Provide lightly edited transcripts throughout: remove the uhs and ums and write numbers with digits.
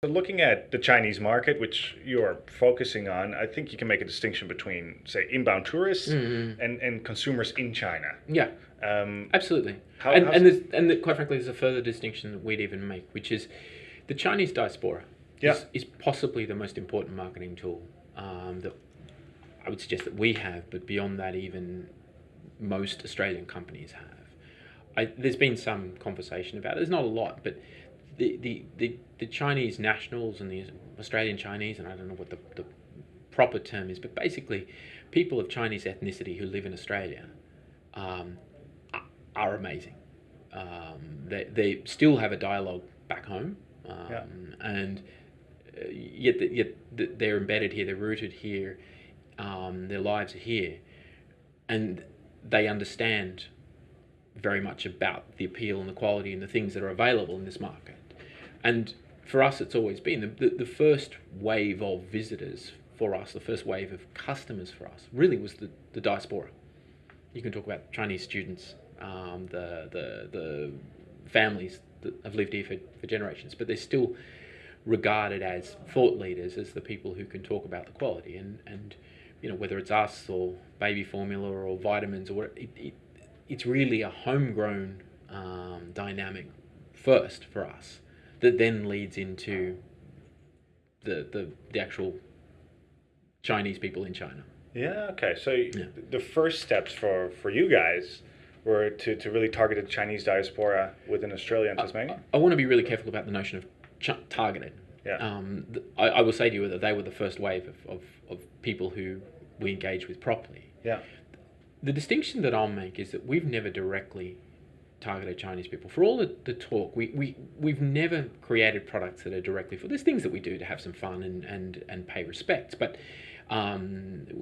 So looking at the Chinese market, which you're focusing on, I think you can make a distinction between, say, inbound tourists Mm, and consumers in China. yeah, Um, absolutely. how, And how's, and there's, quite frankly, there's a further distinction that we'd even make, which is the Chinese diaspora yeah, is possibly the most important marketing tool that I would suggest that we have, but beyond that, even most Australian companies have. There's been some conversation about it. There's not a lot, but the Chinese nationals and the Australian Chinese, and I don't know what the proper term is, but basically people of Chinese ethnicity who live in Australia um, are amazing. They still have a dialogue back home, yeah, and yet they're embedded here, they're rooted here, their lives are here, and they understand very much about the appeal and the quality and the things that are available in this market. And for us, it's always been the first wave of visitors for us, the first wave of customers for us, really was the diaspora. You can talk about Chinese students, the families that have lived here for generations, but they're still regarded as thought leaders, as the people who can talk about the quality. And you know, whether it's us or baby formula or vitamins or what, it's really a homegrown dynamic first for us that then leads into the actual Chinese people in China. yeah. Okay, so Yeah. the first steps for you guys were to really target the Chinese diaspora within Australia and Tasmania. I want to be really careful about the notion of targeted. Yeah, I will say to you that they were the first wave of people who we engaged with properly. yeah, The distinction that I'll make is that we've never directly targeted Chinese people. For all the talk, we've never created products that are directly for. There's things that we do to have some fun and pay respects, but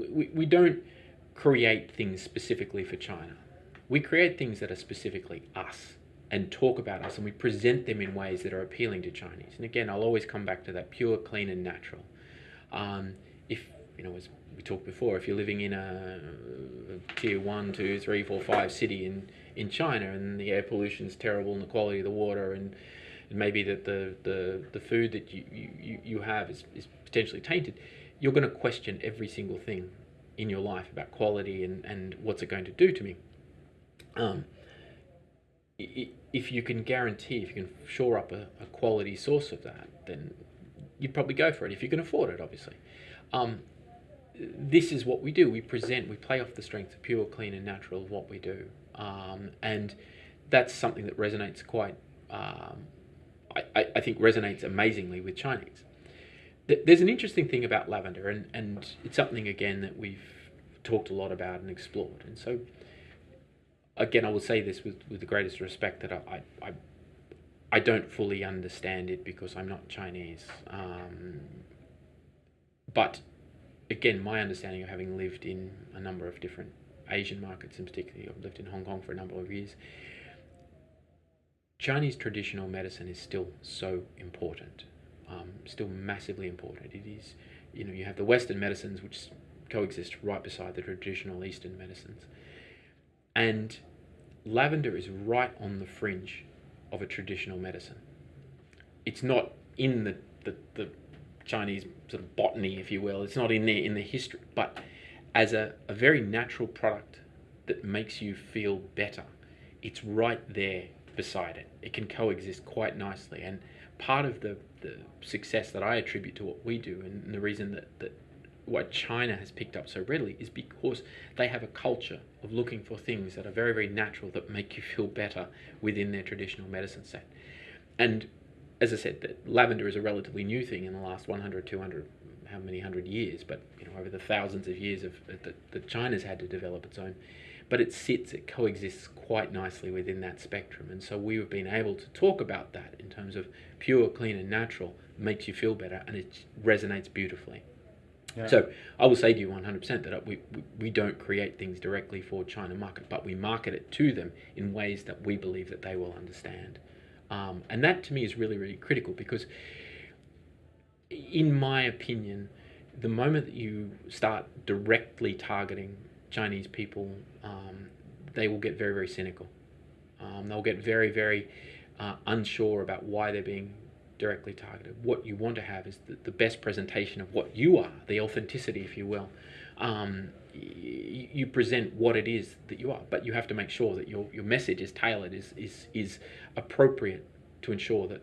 we don't create things specifically for China. We create things that are specifically us and talk about us, and we present them in ways that are appealing to Chinese. And again, I'll always come back to that pure, clean, and natural. If you know, as we talked before, if you're living in a tier 1, 2, 3, 4, 5 city in China, and the air pollution is terrible, and the quality of the water, and maybe that the food that you have is potentially tainted, you're going to question every single thing in your life about quality and what's it going to do to me. Um, if you can guarantee, if you can shore up a quality source of that, then you'd probably go for it if you can afford it, obviously. Um, this is what we do. We play off the strength of pure, clean, and natural of what we do, and that's something that resonates quite. I think resonates amazingly with Chinese. There's an interesting thing about lavender, and it's something again that we've talked a lot about and explored. And so, again, I will say this with the greatest respect that I don't fully understand it because I'm not Chinese, but again, my understanding of having lived in a number of different Asian markets, and particularly I've lived in Hong Kong for a number of years, Chinese traditional medicine is still so important, still massively important. It is, you know, you have the Western medicines which coexist right beside the traditional Eastern medicines, and lavender is right on the fringe of a traditional medicine. It's not in the Chinese sort of botany, if you will. It's not in there in the history, but as a very natural product that makes you feel better, it's right there beside it. It can coexist quite nicely. And part of the success that I attribute to what we do, and the reason that what China has picked up so readily, is because they have a culture of looking for things that are very, very natural that make you feel better within their traditional medicine set. And as I said, that lavender is a relatively new thing in the last 100, 200, how many hundred years, but you know, over the thousands of years of that China's had to develop its own. But it coexists quite nicely within that spectrum. And so we've been able to talk about that in terms of pure, clean, and natural makes you feel better, and it resonates beautifully. yeah. So I will say to you 100% that we don't create things directly for China market, but we market it to them in ways that we believe that they will understand. And that to me is really, really critical because, in my opinion, the moment that you start directly targeting Chinese people, they will get very, very cynical. They'll get very, very unsure about why they're being directly targeted. What you want to have is the best presentation of what you are, the authenticity, if you will. You present what it is that you are, but you have to make sure that your message is tailored, is appropriate to ensure that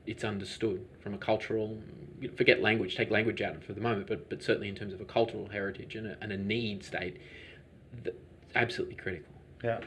it's understood from a cultural, forget language, take language out for the moment, but certainly in terms of a cultural heritage and a need state, that's absolutely critical. Yeah.